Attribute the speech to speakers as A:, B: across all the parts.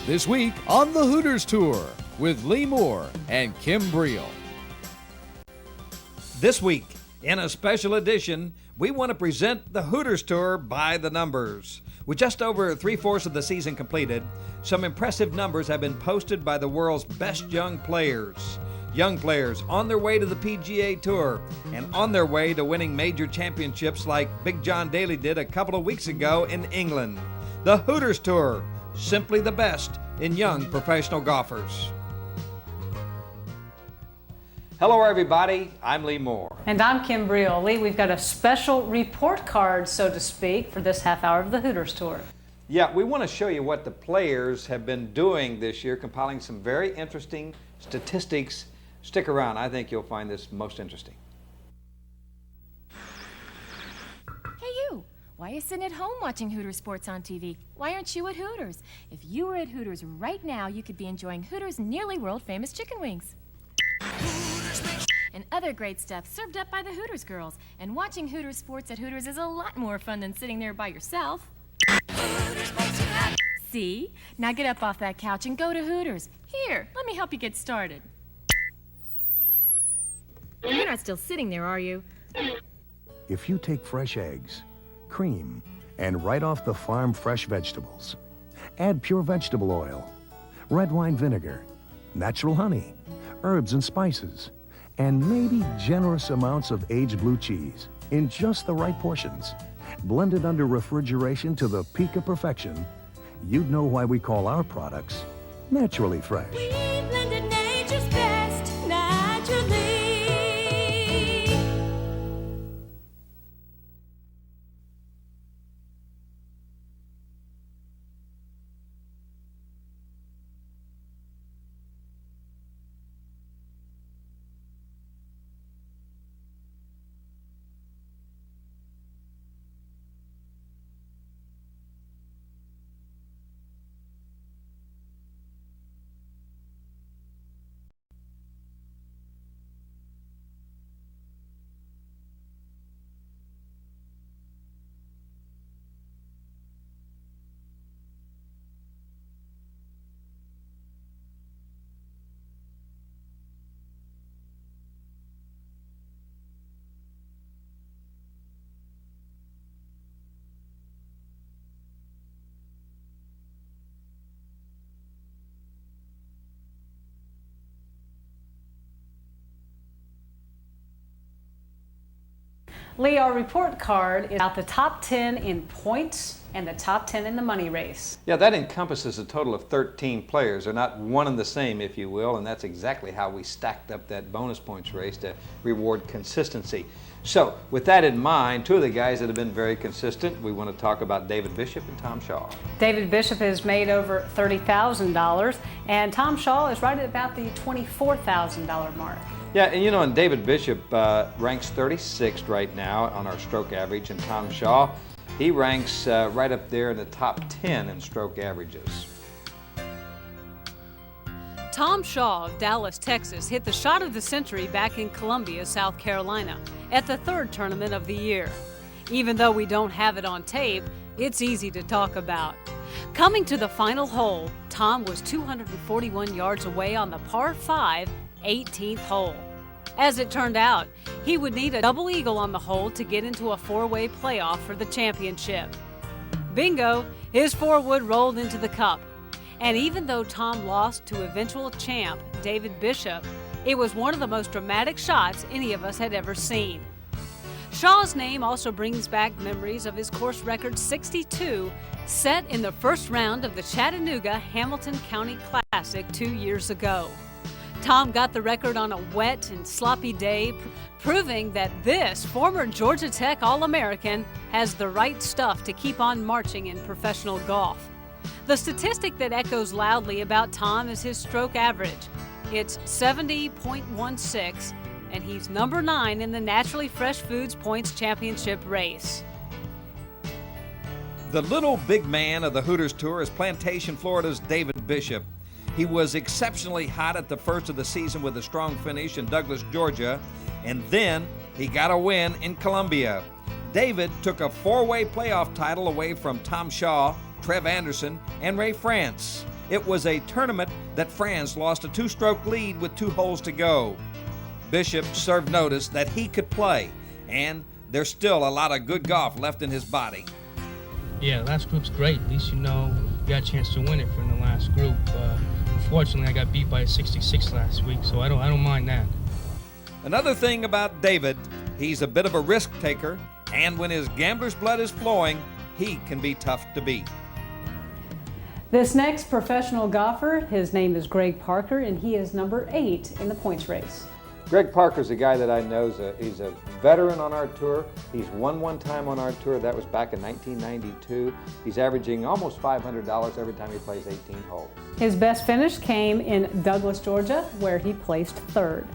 A: This week on the Hooters Tour with Lee Moore and Kim Briel.
B: This week, in a special edition, we want to present the Hooters Tour by the numbers. With just over 3/4 of the season completed, some impressive numbers have been posted by the world's best young players. Young players on their way to the PGA Tour and on their way to winning major championships like Big John Daly did a couple of weeks ago in England. The Hooters Tour, simply the best in young professional golfers. Hello, everybody. I'm Lee Moore.
C: And I'm Kim Briel. Lee, we've got a special report card, so to speak, for this half hour of the Hooters Tour.
B: Yeah, we want to show you what the players have been doing this year, compiling some very interesting statistics. Stick around. I think you'll find this most interesting.
D: Hey, you. Why are you sitting at home watching Hooters sports on TV? Why aren't you at Hooters? If you were at Hooters right now, you could be enjoying Hooters' nearly world-famous chicken wings. And other great stuff served up by the Hooters girls. And watching Hooters sports at Hooters is a lot more fun than sitting there by yourself. Hooters makes you happy. See? Now get up off that couch and go to Hooters. Here, let me help you get started. You're not still sitting there, are you?
E: If you take fresh eggs, cream, and right off the farm fresh vegetables, add pure vegetable oil, red wine vinegar, natural honey, herbs and spices, and maybe generous amounts of aged blue cheese in just the right portions, blended under refrigeration to the peak of perfection, you'd know why we call our products naturally fresh.
D: We blended nature's best, naturally.
C: Lee, our report card is about the top 10 in points and the top 10 in the money race.
B: Yeah, that encompasses a total of 13 players. They're not one and the same, if you will, and that's exactly how we stacked up that bonus points race to reward consistency. So, with that in mind, two of the guys that have been very consistent, we want to talk about David Bishop and Tom Shaw.
C: David Bishop has made over $30,000, and Tom Shaw is right at about the $24,000 mark.
B: Yeah, and you know, and David Bishop ranks 36th right now on our stroke average, and Tom Shaw, he ranks right up there in the top 10 in stroke averages.
F: Tom Shaw of Dallas, Texas, hit the shot of the century back in Columbia, South Carolina, at the third tournament of the year. Even though we don't have it on tape, it's easy to talk about. Coming to the final hole, Tom was 241 yards away on the par 5 18th hole. As it turned out, he would need a double eagle on the hole to get into a four-way playoff for the championship. Bingo, his four-wood rolled into the cup. And even though Tom lost to eventual champ David Bishop, it was one of the most dramatic shots any of us had ever seen. Shaw's name also brings back memories of his course record 62, set in the first round of the Chattanooga Hamilton County Classic 2 years ago. Tom got the record on a wet and sloppy day, proving that this former Georgia Tech All-American has the right stuff to keep on marching in professional golf. The statistic that echoes loudly about Tom is his stroke average. It's 70.16, and he's number 9 in the Naturally Fresh Foods Points Championship race.
B: The little big man of the Hooters Tour is Plantation, Florida's David Bishop. He was exceptionally hot at the first of the season with a strong finish in Douglas, Georgia, and then he got a win in Columbia. David took a four-way playoff title away from Tom Shaw, Trev Anderson, and Ray France. It was a tournament that France lost a 2-stroke lead with 2 holes to go. Bishop served notice that he could play, and there's still a lot of good golf left in his body.
G: Yeah, the last group's great. At least you know you got a chance to win it from the last group. Unfortunately, I got beat by a 66 last week, so I don't mind that.
B: Another thing about David, he's a bit of a risk taker, and when his gambler's blood is flowing, he can be tough to beat.
C: This next professional golfer, his name is Greg Parker, and he is number 8 in the points race.
B: Greg Parker's a guy that I know. He's a veteran on our tour. He's won one time on our tour. That was back in 1992. He's averaging almost $500 every time he plays 18 holes.
C: His best finish came in Douglas, Georgia, where he placed 3rd.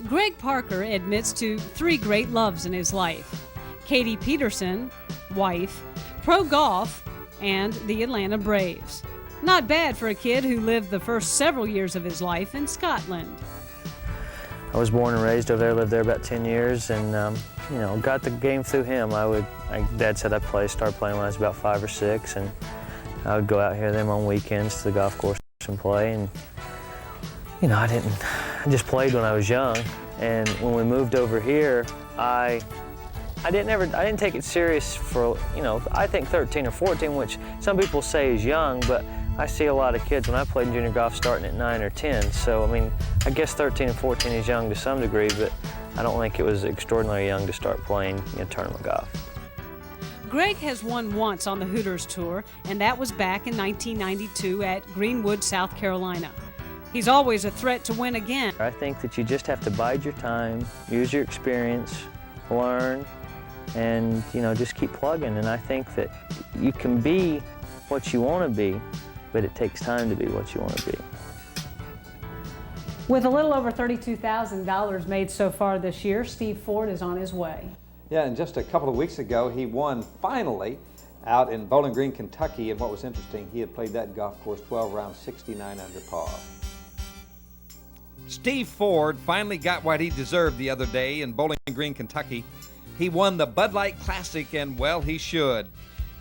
F: Greg Parker admits to 3 great loves in his life: Katie Peterson, wife, pro golf, and the Atlanta Braves. Not bad for a kid who lived the first several years of his life in Scotland.
H: I was born and raised over there, lived there about 10 years, and got the game through him. Dad said I started playing when I was about 5 or 6, and I would go out here with him on weekends to the golf course and play. And I just played when I was young, and when we moved over here, I didn't take it serious for, I think 13 or 14, which some people say is young, but I see a lot of kids when I played in junior golf starting at 9 or 10. So, I guess 13 and 14 is young to some degree, but I don't think it was extraordinarily young to start playing tournament golf.
F: Greg has won once on the Hooters Tour, and that was back in 1992 at Greenwood, South Carolina. He's always a threat to win again.
H: I think that you just have to bide your time, use your experience, learn, and just keep plugging. And I think that you can be what you want to be, but it takes time to be what you want to be.
C: With a little over $32,000 made so far this year, Steve Ford is on his way.
B: Yeah, and just a couple of weeks ago, he won finally out in Bowling Green, Kentucky. And what was interesting, he had played that golf course 12 rounds, 69 under par. Steve Ford finally got what he deserved the other day in Bowling Green, Kentucky. He won the Bud Light Classic, and well, he should.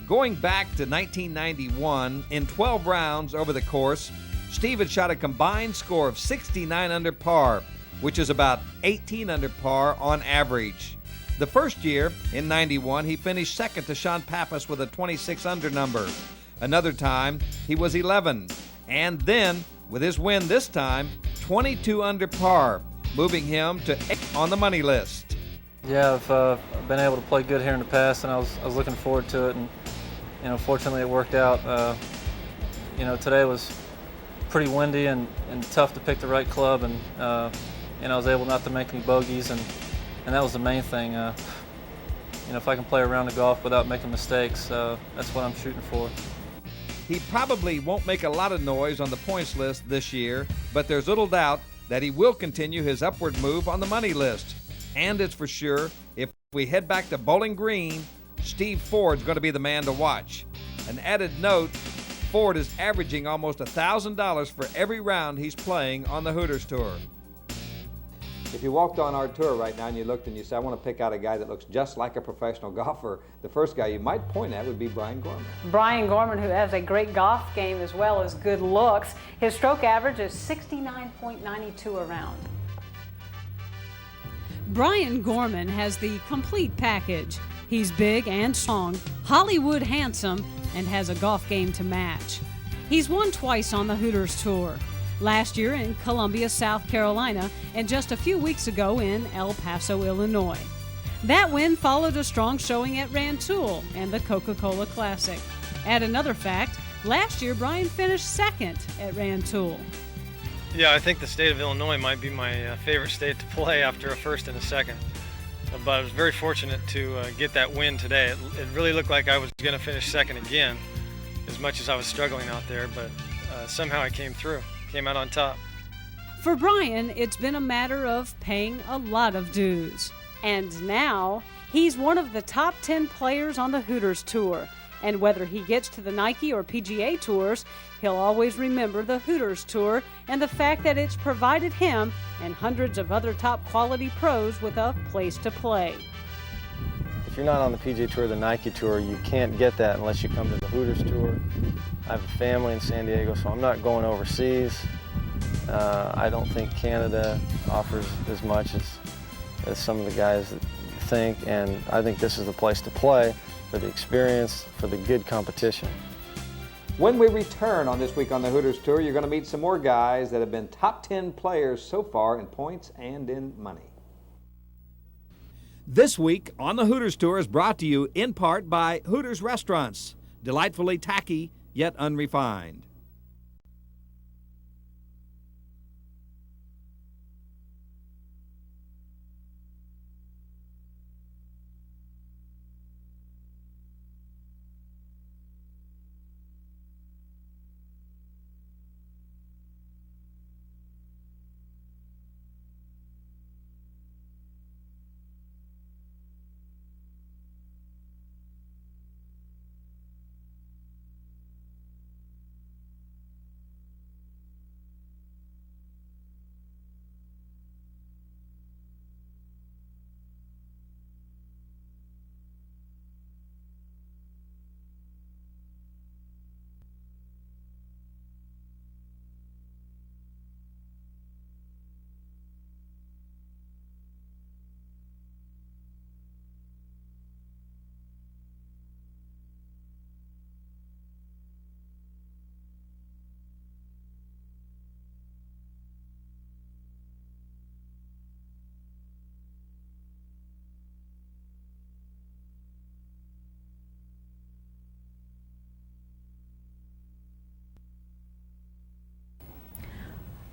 B: Going back to 1991, in 12 rounds over the course, Steve had shot a combined score of 69 under par, which is about 18 under par on average. The first year, in 91, he finished second to Sean Pappas with a 26 under number. Another time, he was 11. And then, with his win this time, 22 under par, moving him to 8 on the money list.
I: Yeah, I've been able to play good here in the past, and I was looking forward to it, and fortunately it worked out. Today was pretty windy and tough to pick the right club, and I was able not to make any bogeys, and that was the main thing. If I can play around the golf without making mistakes, that's what I'm shooting for.
B: He probably won't make a lot of noise on the points list this year, but there's little doubt that he will continue his upward move on the money list. And it's for sure, if we head back to Bowling Green, Steve Ford's going to be the man to watch. An added note, Ford is averaging almost $1,000 for every round he's playing on the Hooters Tour. If you walked on our tour right now and you looked and you said, I want to pick out a guy that looks just like a professional golfer, the first guy you might point at would be Brian Gorman.
C: Brian Gorman, who has a great golf game as well as good looks. His stroke average is 69.92 around.
F: Brian Gorman has the complete package. He's big and strong, Hollywood handsome, and has a golf game to match. He's won twice on the Hooters Tour. Last year in Columbia, South Carolina, and just a few weeks ago in El Paso, Illinois. That win followed a strong showing at Rantoul and the Coca-Cola Classic. Add another fact, last year Brian finished second at Rantoul.
J: Yeah, I think the state of Illinois might be my favorite state to play after a first and a second. But I was very fortunate to get that win today. It really looked like I was going to finish second again, as much as I was struggling out there, but somehow I came through. Came out on top.
F: For Brian, it's been a matter of paying a lot of dues. And now, he's one of the top 10 players on the Hooters Tour. And whether he gets to the Nike or PGA Tours, he'll always remember the Hooters Tour and the fact that it's provided him and hundreds of other top quality pros with a place to play.
I: you're not on the PGA Tour or the Nike Tour, you can't get that unless you come to the Hooters Tour. I have a family in San Diego, so I'm not going overseas. I don't think Canada offers as much as some of the guys think, and I think this is the place to play for the experience, for the good competition.
B: When we return on This Week on the Hooters Tour, you're going to meet some more guys that have been top 10 players so far in points and in money. This Week on the Hooters Tour is brought to you in part by Hooters Restaurants, delightfully tacky yet unrefined.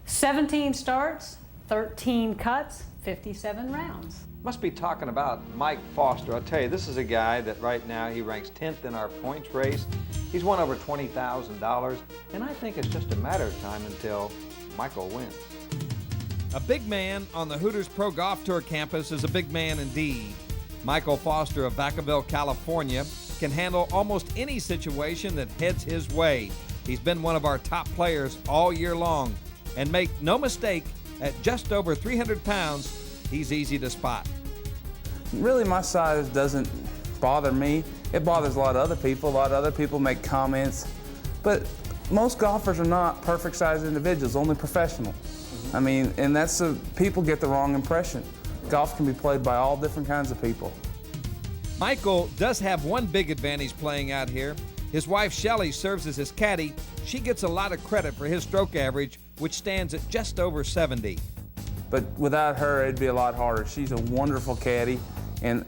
C: "17 starts, 13 cuts, 57 rounds."
B: Must be talking about Mike Foster. I'll tell you, this is a guy that right now he ranks 10th in our points race. He's won over $20,000, and I think it's just a matter of time until Michael wins. A big man on the Hooters Pro Golf Tour campus is a big man indeed. Michael Foster of Vacaville, California, can handle almost any situation that heads his way. He's been one of our top players all year long. And make no mistake, at just over 300 pounds, he's easy to spot.
K: Really, my size doesn't bother me. It bothers a lot of other people. A lot of other people make comments. But most golfers are not perfect sized individuals, only professional. I mean, and that's people get the wrong impression. Golf can be played by all different kinds of people.
B: Michael does have one big advantage playing out here. His wife, Shelly, serves as his caddy. She gets a lot of credit for his stroke average, which stands at just over 70.
K: But without her, it'd be a lot harder. She's a wonderful caddy, and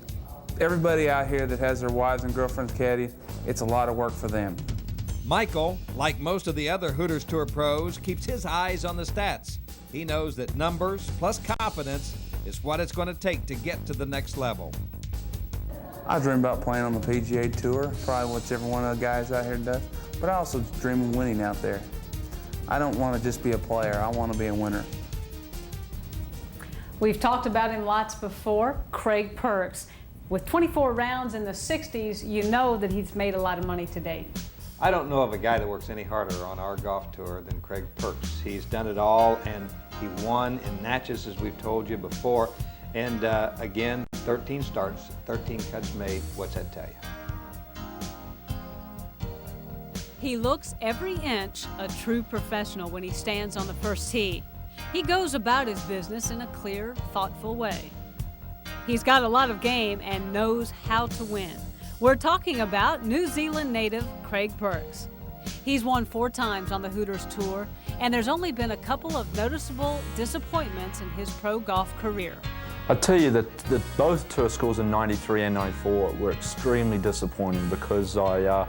K: everybody out here that has their wives and girlfriends caddy, it's a lot of work for them.
B: Michael, like most of the other Hooters Tour pros, keeps his eyes on the stats. He knows that numbers plus confidence is what it's going to take to get to the next level.
K: I dream about playing on the PGA Tour, probably what every one of the guys out here does, but I also dream of winning out there. I don't want to just be a player, I want to be a winner.
C: We've talked about him lots before, Craig Perks. With 24 rounds in the 60s, you know that he's made a lot of money to date.
B: I don't know of a guy that works any harder on our golf tour than Craig Perks. He's done it all, and he won in Natchez, as we've told you before. And again, 13 starts, 13 cuts made. What's that tell you?
F: He looks every inch a true professional when he stands on the first tee. He goes about his business in a clear, thoughtful way. He's got a lot of game and knows how to win. We're talking about New Zealand native Craig Perks. He's won 4 times on the Hooters Tour, and there's only been a couple of noticeable disappointments in his pro golf career.
L: I'll tell you that both tour scores in 93 and 94 were extremely disappointing because I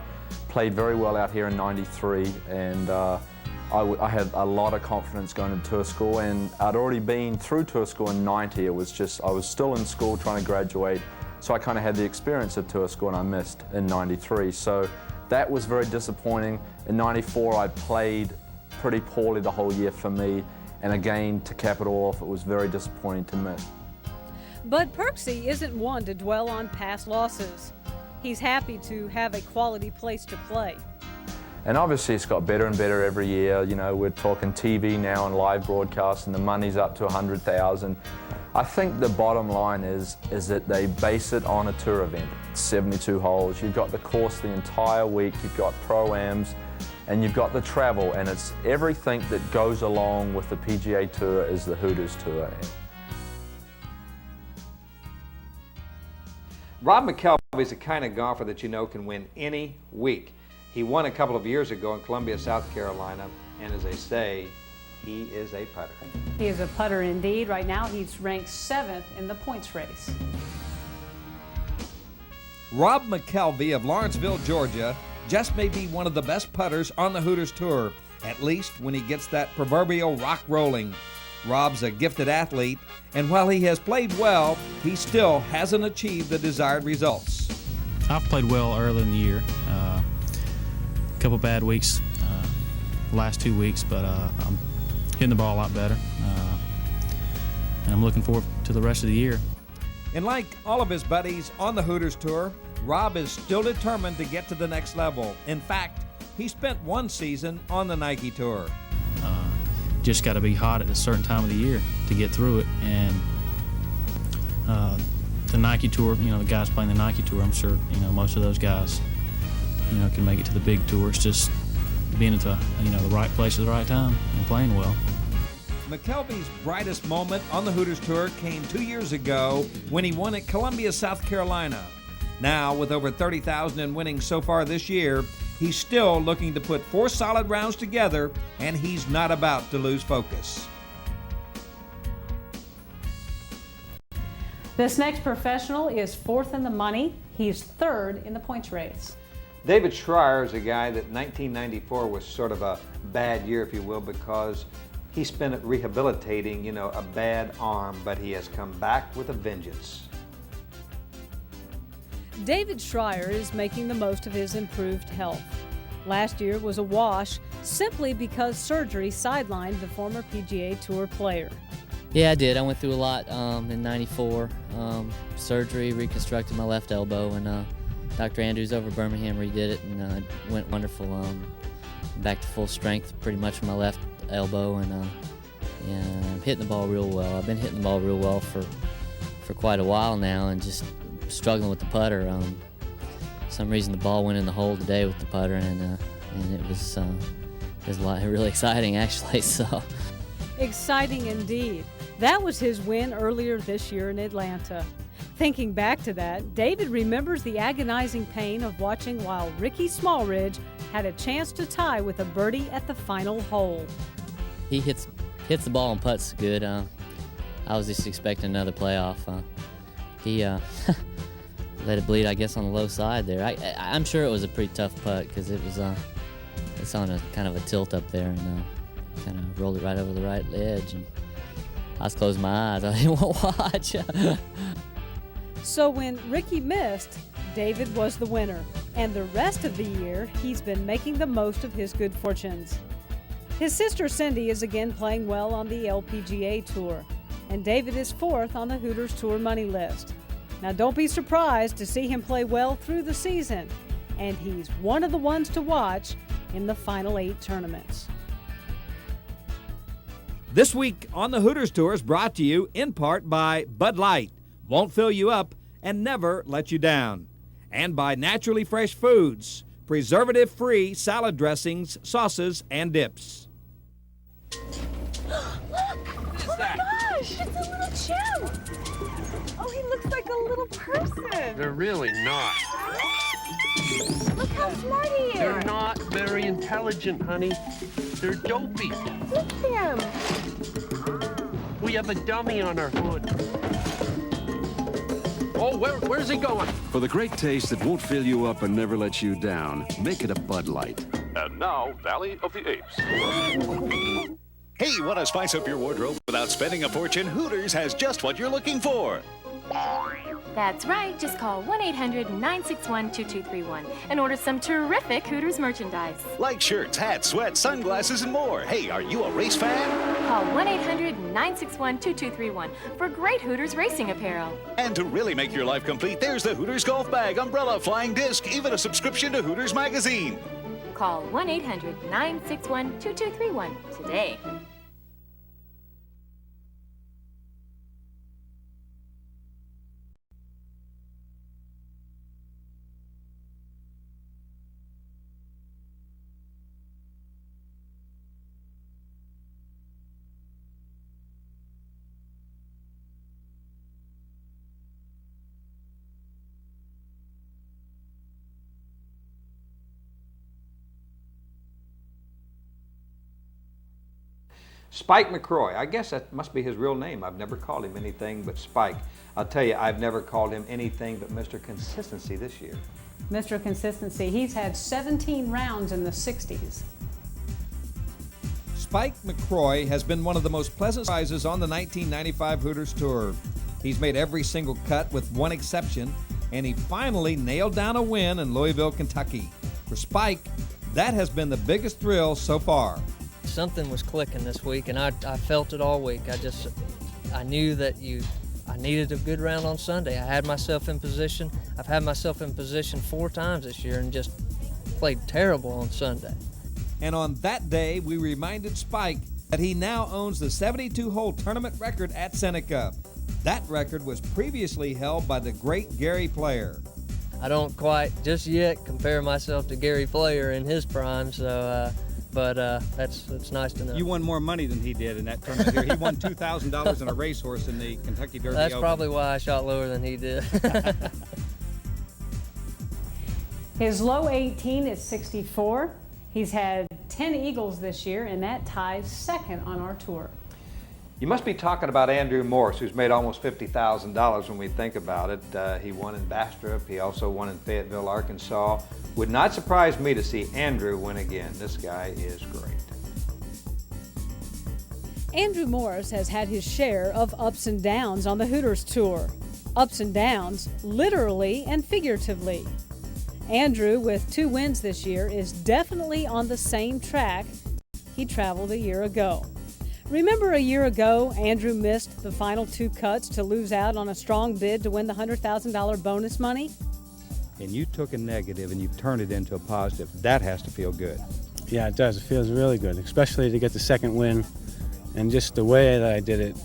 L: played very well out here in 93, and I had a lot of confidence going into tour school, and I'd already been through tour school in 90. It was just, I was still in school trying to graduate, so I kind of had the experience of tour school, and I missed in 93. So that was very disappointing. In 94, I played pretty poorly the whole year for me, and again, to cap it all off, it was very disappointing to miss.
F: But Perksy isn't one to dwell on past losses. He's happy to have a quality place to play.
L: And obviously it's got better and better every year. You know, we're talking TV now and live broadcasts, and the money's up to $100,000. I think the bottom line is that they base it on a tour event. It's 72 holes. You've got the course the entire week. You've got pro-ams, and you've got the travel, and it's everything that goes along with the PGA Tour is the Hooters Tour.
B: Rob McKelvey is the kind of golfer that you know can win any week. He won a couple of years ago in Columbia, South Carolina, and as they say, he is a putter.
C: He is a putter indeed. Right now, he's ranked 7th in the points race.
B: Rob McKelvey of Lawrenceville, Georgia, just may be one of the best putters on the Hooters Tour, at least when he gets that proverbial rock rolling. Rob's a gifted athlete, and while he has played well, he still hasn't achieved the desired results.
M: I've played well early in the year. A couple bad weeks, last 2 weeks, but I'm hitting the ball a lot better, and I'm looking forward to the rest of the year.
B: And like all of his buddies on the Hooters Tour, Rob is still determined to get to the next level. In fact, he spent one season on the Nike Tour.
M: Just got to be hot at a certain time of the year to get through it, and the Nike Tour, the guys playing the Nike Tour, I'm sure, most of those guys, can make it to the big tour. It's just being at the right place at the right time and playing well.
B: McKelvey's brightest moment on the Hooters Tour came 2 years ago when he won at Columbia, South Carolina. Now, with over 30,000 in winnings so far this year, he's still looking to put 4 solid rounds together, and he's not about to lose focus.
C: This next professional is 4th in the money. He's 3rd in the points race.
B: David Schreier is a guy that 1994 was sort of a bad year, if you will, because he spent it rehabilitating, a bad arm, but he has come back with a vengeance.
F: David Schreier is making the most of his improved health. Last year was a wash simply because surgery sidelined the former PGA Tour player.
N: Yeah, I did. I went through a lot in '94. Surgery, reconstructed my left elbow, and Dr. Andrews over Birmingham redid it, and it went wonderful. Back to full strength pretty much with my left elbow, and I'm hitting the ball real well. I've been hitting the ball real well for quite a while now, and just struggling with the putter. For some reason the ball went in the hole today with the putter, and it was a lot really exciting actually. So
F: exciting indeed. That was his win earlier this year in Atlanta. Thinking back to that, David remembers the agonizing pain of watching while Ricky Smallridge had a chance to tie with a birdie at the final hole.
N: He hits the ball and putts good. I was just expecting another playoff. He let it bleed, I guess, on the low side there. I'm sure it was a pretty tough putt because it's on a kind of a tilt up there, and kind of rolled it right over the right edge. And I was closing my eyes. I didn't want to watch.
F: So when Ricky missed, David was the winner, and the rest of the year he's been making the most of his good fortunes. His sister Cindy is again playing well on the LPGA Tour, and David is 4th on the Hooters Tour money list. Now don't be surprised to see him play well through the season, and he's one of the ones to watch in the final 8 tournaments.
B: This week on the Hooters Tour is brought to you in part by Bud Light. Won't fill you up and never let you down. And by Naturally Fresh Foods, preservative-free salad dressings, sauces, and dips.
O: Look! Oh my gosh! It's a little chimp! Oh, he looks like a little person!
P: They're really not.
O: Look how smart he is!
P: They're not very intelligent, honey. They're dopey.
O: Look at him!
P: We have a dummy on our hood. Oh, where's he going?
Q: For the great taste that won't fill you up and never let you down, make it a Bud Light.
R: And now, Valley of the Apes.
S: Hey, want to spice up your wardrobe without spending a fortune? Hooters has just what you're looking for.
D: That's right. Just call 1-800-961-2231 and order some terrific Hooters merchandise.
S: Like shirts, hats, sweats, sunglasses, and more. Hey, are you a race fan?
D: Call 1-800-961-2231 for great Hooters racing apparel.
S: And to really make your life complete, there's the Hooters golf bag, umbrella, flying disc, even a subscription to Hooters magazine.
D: Call 1-800-961-2231 today.
B: Spike McCroy, I guess that must be his real name. I've never called him anything but Spike. I'll tell you, I've never called him anything but Mr. Consistency this year.
C: Mr. Consistency, he's had 17 rounds in the 60s.
B: Spike McCroy has been one of the most pleasant surprises on the 1995 Hooters Tour. He's made every single cut with one exception, and he finally nailed down a win in Louisville, Kentucky. For Spike, that has been the biggest thrill so far.
T: Something was clicking this week, and I felt it all week. I knew that I needed a good round on Sunday. I had myself in position. I've had myself in position 4 times this year and just played terrible on Sunday.
B: And on that day, we reminded Spike that he now owns the 72-hole tournament record at Seneca. That record was previously held by the great Gary Player.
T: I don't quite just yet compare myself to Gary Player in his prime, so but that's nice to know.
B: You won more money than he did in that tournament here. He won $2,000 in a racehorse in the Kentucky Derby
T: That's
B: Open.
T: probably why I shot lower than he did.
C: His low 18 is 64. He's had 10 eagles this year, and that ties second on our tour.
B: You must be talking about Andrew Morse, who's made almost $50,000 when we think about it. He won in Bastrop. He also won in Fayetteville, Arkansas. Would not surprise me to see Andrew win again. This guy is great.
F: Andrew Morris has had his share of ups and downs on the Hooters Tour. Ups and downs, literally and figuratively. Andrew, with 2 wins this year, is definitely on the same track he traveled a year ago. Remember a year ago, Andrew missed the final 2 cuts to lose out on a strong bid to win the $100,000 bonus money?
U: And you took a negative and you turned it into a positive. That has to feel good.
V: Yeah, it does. It feels really good, especially to get the second win. And just the way that I did it,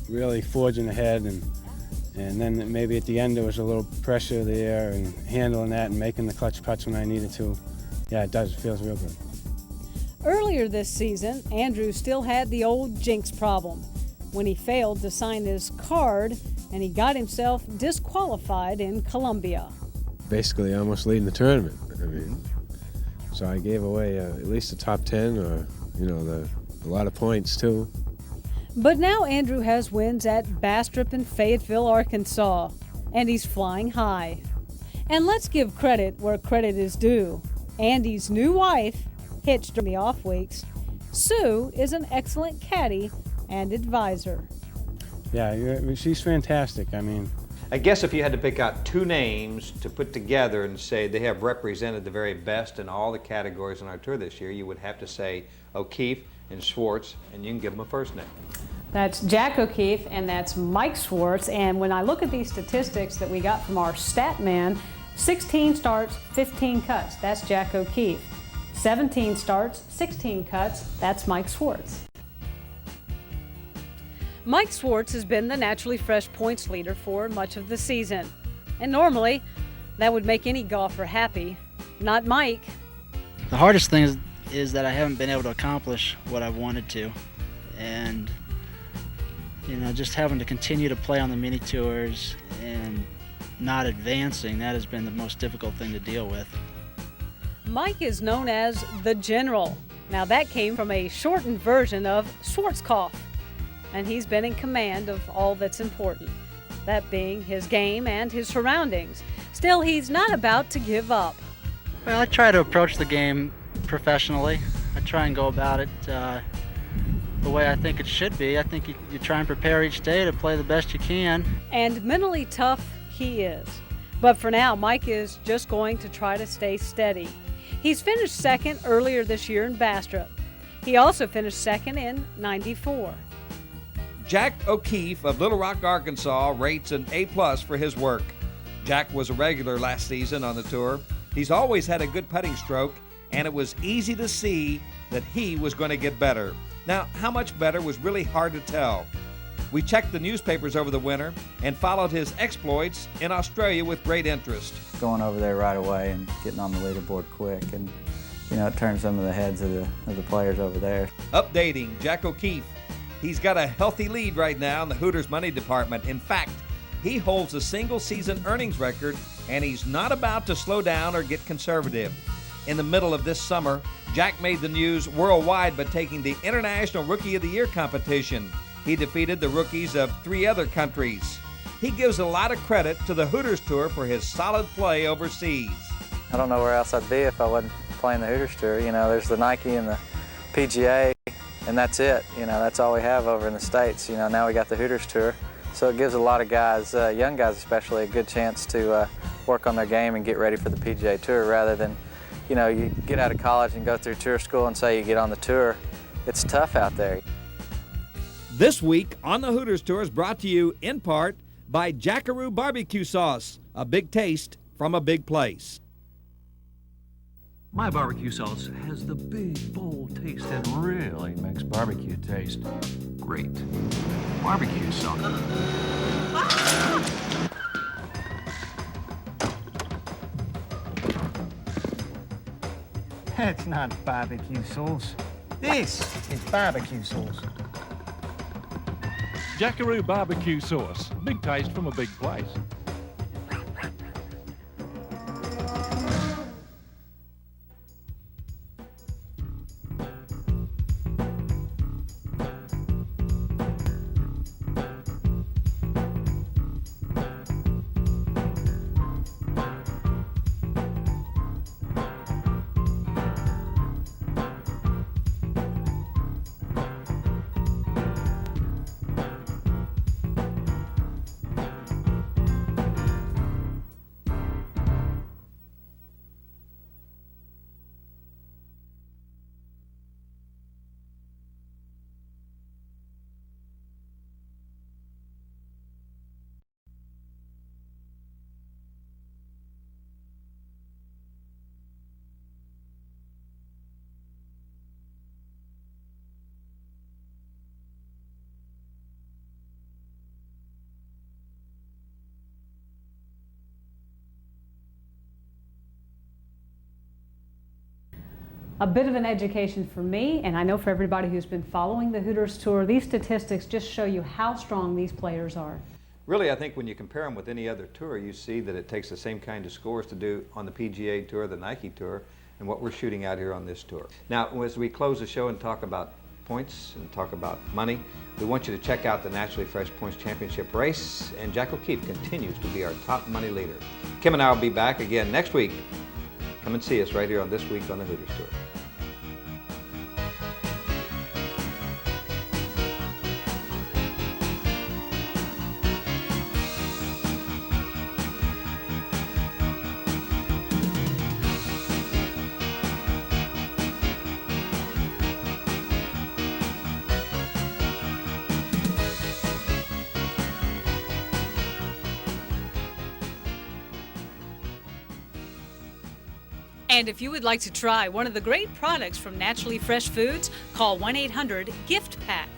V: really forging ahead. And then maybe at the end there was a little pressure there and handling that and making the clutch putts when I needed to. Yeah, it does. It feels real good.
F: Earlier this season, Andrew still had the old jinx problem when he failed to sign his card and he got himself disqualified in Columbia.
W: Basically almost leading the tournament. So I gave away at least a top 10 or, a lot of points too.
F: But now Andrew has wins at Bastrop and Fayetteville, Arkansas, and he's flying high. And let's give credit where credit is due. Andy's new wife, hitched during the off weeks, Sue, is an excellent caddy and advisor.
V: Yeah, she's fantastic.
B: I guess if you had to pick out 2 names to put together and say they have represented the very best in all the categories on our tour this year, you would have to say O'Keefe and Schwartz, and you can give them a first name.
C: That's Jack O'Keefe, and that's Mike Schwartz. And when I look at these statistics that we got from our stat man, 16 starts, 15 cuts. That's Jack O'Keefe. 17 starts, 16 cuts. That's Mike Schwartz.
F: Mike Schwartz has been the Naturally Fresh points leader for much of the season. And normally, that would make any golfer happy. Not Mike.
X: The hardest thing is that I haven't been able to accomplish what I've wanted to. And, just having to continue to play on the mini tours and not advancing, that has been the most difficult thing to deal with.
F: Mike is known as the General. Now that came from a shortened version of Schwarzkopf, and he's been in command of all that's important, that being his game and his surroundings. Still, he's not about to give up.
X: Well, I try to approach the game professionally. I try and go about it the way I think it should be. I think you try and prepare each day to play the best you can.
F: And mentally tough he is. But for now, Mike is just going to try to stay steady. He's finished second earlier this year in Bastrop. He also finished second in '94.
B: Jack O'Keefe of Little Rock, Arkansas rates an A+ for his work. Jack was a regular last season on the tour. He's always had a good putting stroke, and it was easy to see that he was going to get better. Now, how much better was really hard to tell. We checked the newspapers over the winter and followed his exploits in Australia with great interest.
Y: Going over there right away and getting on the leaderboard quick, and it turned some of the heads of the players over there.
B: Updating Jack O'Keefe. He's got a healthy lead right now in the Hooters money department. In fact, he holds a single season earnings record, and he's not about to slow down or get conservative. In the middle of this summer, Jack made the news worldwide by taking the International Rookie of the Year competition. He defeated the rookies of 3 other countries. He gives a lot of credit to the Hooters Tour for his solid play overseas.
I: I don't know where else I'd be if I wasn't playing the Hooters Tour. You know, there's the Nike and the PGA, and that's it. You know, that's all we have over in the States. You know, now we got the Hooters Tour. So it gives a lot of guys, young guys especially, a good chance to work on their game and get ready for the PGA Tour rather than, you know, you get out of college and go through tour school and say you get on the tour. It's tough out there.
B: This week on the Hooters Tour is brought to you in part by Jackaroo Barbecue Sauce, a big taste from a big place.
A: My barbecue sauce has the big, bold taste that really makes barbecue taste great. Barbecue sauce.
E: That's not barbecue sauce. This is barbecue sauce.
R: Jackaroo Barbecue Sauce. Big taste from a big place.
C: A bit of an education for me, and I know for everybody who's been following the Hooters Tour, these statistics just show you how strong these players are.
B: Really, I think when you compare them with any other tour, you see that it takes the same kind of scores to do on the PGA Tour, the Nike Tour, and what we're shooting out here on this tour. Now, as we close the show and talk about points and talk about money, we want you to check out the Naturally Fresh Points Championship race, and Jack O'Keefe continues to be our top money leader. Kim and I will be back again next week. Come and see us right here on This Week on the Hooters Tour.
F: And if you would like to try one of the great products from Naturally Fresh Foods, call 1-800-GIFT-PACK.